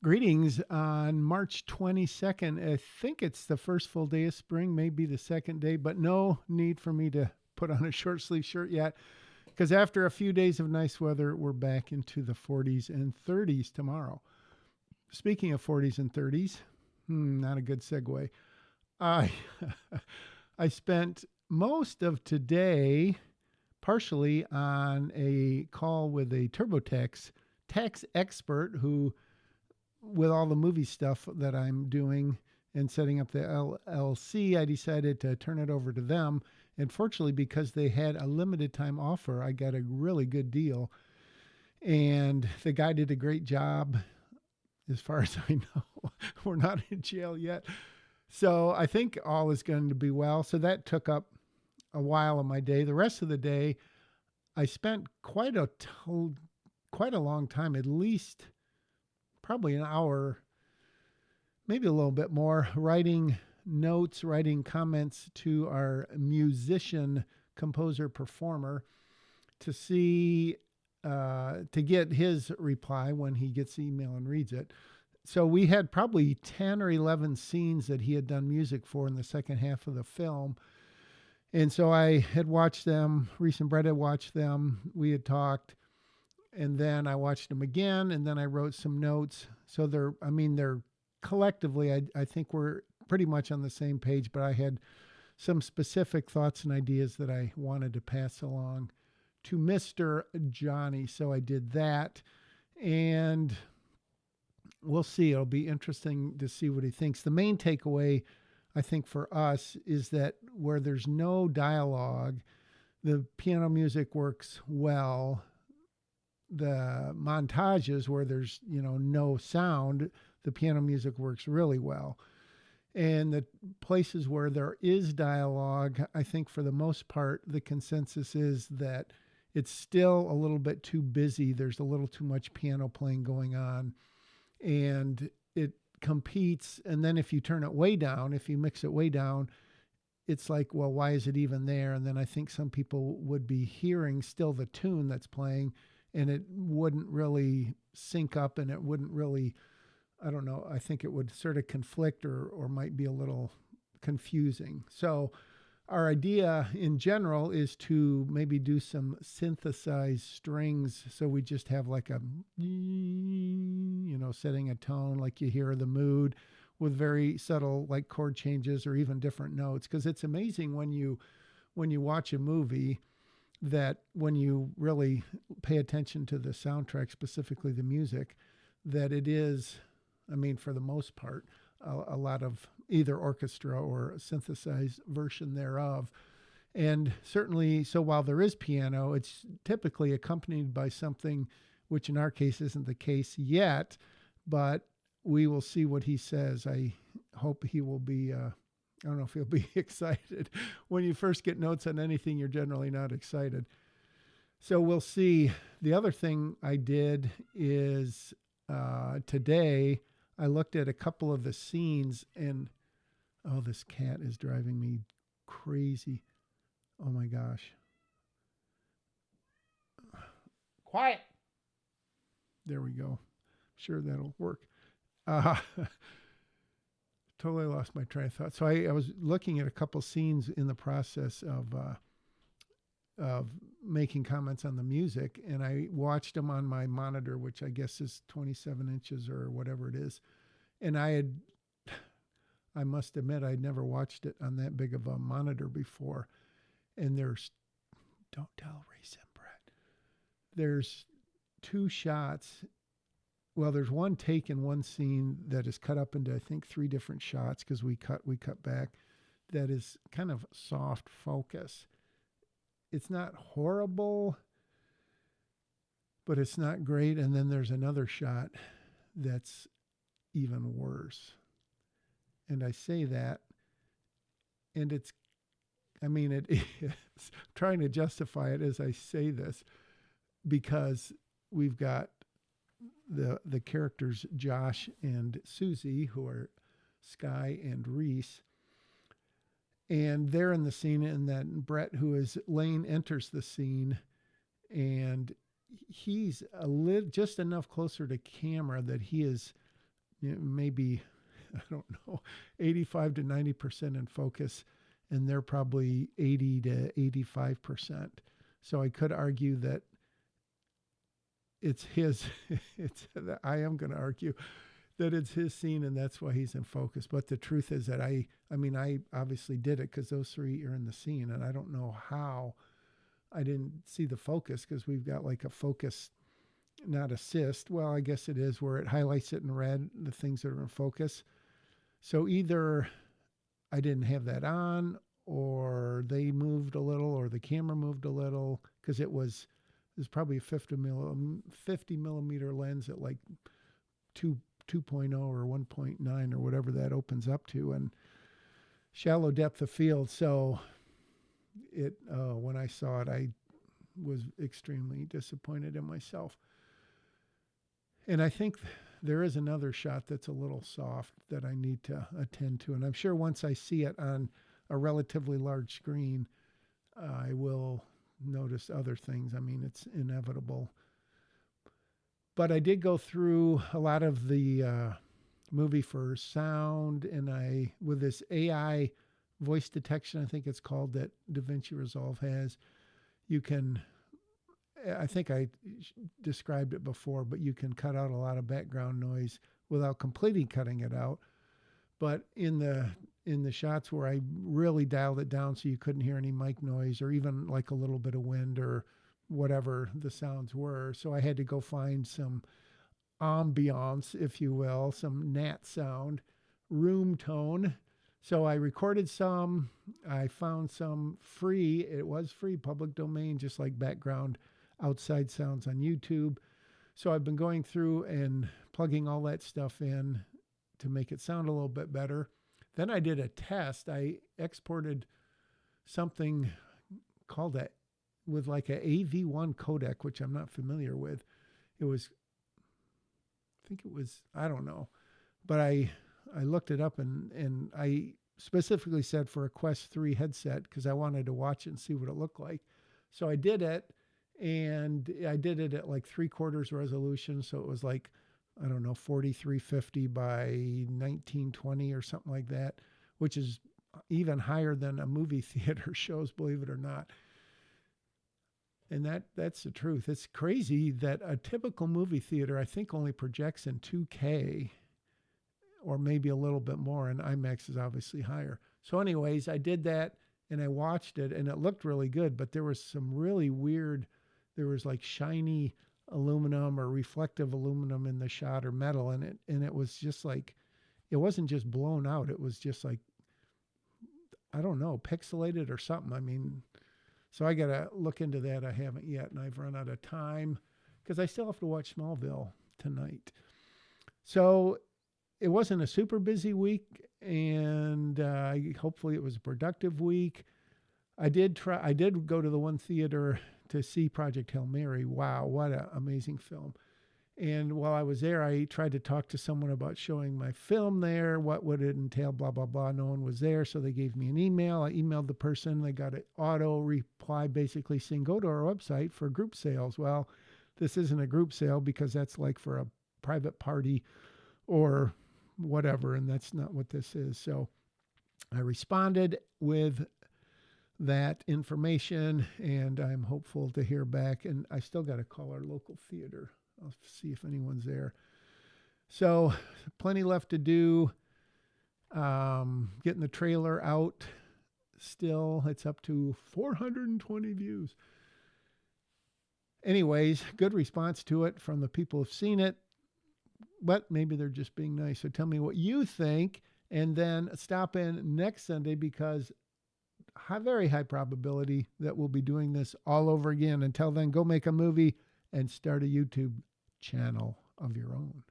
Greetings on March 22nd. I think it's the first full day of spring, maybe the second day, but no need for me to put on a short sleeve shirt yet because after a few days of nice weather, we're back into the 40s and 30s tomorrow. Speaking of 40s and 30s, not a good segue. I I spent most of today partially on a call with a TurboTax tax expert who, with all the movie stuff that I'm doing and setting up the LLC, I decided to turn it over to them. And fortunately, because they had a limited time offer, I got a really good deal. And the guy did a great job. As far as I know, we're not in jail yet. So I think all is going to be well. So that took up a while of my day. The rest of the day, I spent quite a long time, at least probably an hour, maybe a little bit more, writing notes, writing comments to our musician, composer, performer to see, to get his reply when he gets the email and reads it. So we had probably 10 or 11 scenes that he had done music for in the second half of the film. And so I had watched them. Reese and Brett had watched them. We had talked. And then I watched them again. And then I wrote some notes. So they're collectively, I think we're pretty much on the same page, but I had some specific thoughts and ideas that I wanted to pass along to Mr. Johnny. So I did that. And we'll see. It'll be interesting to see what he thinks. The main takeaway, I think, for us is that where there's no dialogue, the piano music works well. The montages where there's, no sound, the piano music works really well. And the places where there is dialogue, I think for the most part, the consensus is that it's still a little bit too busy. There's a little too much piano playing going on. And it competes. And then if you turn it way down, if you mix it way down, it's like, well, why is it even there? And then I think some people would be hearing still the tune that's playing, and it wouldn't really sync up, and it wouldn't really, I don't know, I think it would sort of conflict or might be a little confusing. So our idea in general is to maybe do some synthesized strings. So we just have like a, setting a tone like you hear the mood with very subtle like chord changes or even different notes. Because it's amazing when you watch a movie that when you really pay attention to the soundtrack, specifically the music, that it is, for the most part, a lot of either orchestra or a synthesized version thereof. And certainly, so while there is piano, it's typically accompanied by something, which in our case isn't the case yet, but we will see what he says. I hope he will be, I don't know if he'll be excited. When you first get notes on anything, you're generally not excited. So we'll see. The other thing I did is today, I looked at a couple of the scenes and, oh, this cat is driving me crazy. Oh my gosh. Quiet. There we go. Sure, that'll work. Uh, totally lost my train of thought. So I was looking at a couple scenes in the process of making comments on the music, and I watched them on my monitor, which I guess is 27 inches or whatever it is. And I must admit, I'd never watched it on that big of a monitor before. And don't tell Reese and Brett, there's two shots. Well, there's one take in one scene that is cut up into, I think, three different shots because we cut back. That is kind of soft focus. It's not horrible, but it's not great. And then there's another shot that's even worse. And I say that, and it is trying to justify it as I say this because we've got the characters Josh and Susie, who are Sky and Reese, and they're in the scene, and then Brett, who is Lane, enters the scene, and he's just enough closer to camera that he is maybe, I don't know, 85 to 90% in focus, and they're probably 80 to 85%. So I could argue that it's his, I am going to argue that it's his scene and that's why he's in focus. But the truth is that I obviously did it because those three are in the scene, and I don't know how I didn't see the focus because we've got like a focus, not assist. Well, I guess it is where it highlights it in red, the things that are in focus. So either I didn't have that on, or they moved a little, or the camera moved a little, because it was probably a 50 millimeter lens at like 2.0 or 1.9 or whatever that opens up to, and shallow depth of field. So when I saw it, I was extremely disappointed in myself. And I think there is another shot that's a little soft that I need to attend to. And I'm sure once I see it on a relatively large screen, I will notice other things. I mean, it's inevitable. But I did go through a lot of the movie for sound, and with this AI voice detection, I think it's called, that DaVinci Resolve has, you can, I think I described it before, but you can cut out a lot of background noise without completely cutting it out. But in the shots where I really dialed it down so you couldn't hear any mic noise or even like a little bit of wind or whatever the sounds were, so I had to go find some ambiance, if you will, some nat sound, room tone. So I recorded some. I found some free. It was free, public domain, just like background outside sounds on YouTube. So I've been going through and plugging all that stuff in to make it sound a little bit better. Then I did a test. I exported something called a with like a AV1 codec, which I'm not familiar with. I think it was, I don't know, but I looked it up, and I specifically said for a Quest 3 headset because I wanted to watch it and see what it looked like. So I did it, and I did it at like 3/4 resolution. So it was like, I don't know, 4350 by 1920 or something like that, which is even higher than a movie theater shows, believe it or not. And that's the truth. It's crazy that a typical movie theater, I think, only projects in 2K or maybe a little bit more, and IMAX is obviously higher. So anyways, I did that, and I watched it, and it looked really good, but there was some really weird, there was like shiny aluminum or reflective aluminum in the shot, or metal in it, and it was just like, it wasn't just blown out. It was just like, I don't know, pixelated or something. I mean, so I got to look into that. I haven't yet, and I've run out of time because I still have to watch Smallville tonight. So it wasn't a super busy week, and hopefully it was a productive week. I did go to the one theater to see Project Hail Mary. Wow, what an amazing film. And while I was there, I tried to talk to someone about showing my film there. What would it entail? Blah, blah, blah. No one was there. So they gave me an email. I emailed the person. They got an auto reply basically saying, go to our website for group sales. Well, this isn't a group sale because that's like for a private party or whatever. And that's not what this is. So I responded with that information, and I'm hopeful to hear back. And I still got to call our local theater. I'll see if anyone's there. So plenty left to do. Getting the trailer out still. It's up to 420 views. Anyways, good response to it from the people who've seen it, but maybe they're just being nice. So tell me what you think, and then stop in next Sunday because very high probability that we'll be doing this all over again. Until then, go make a movie and start a YouTube channel of your own.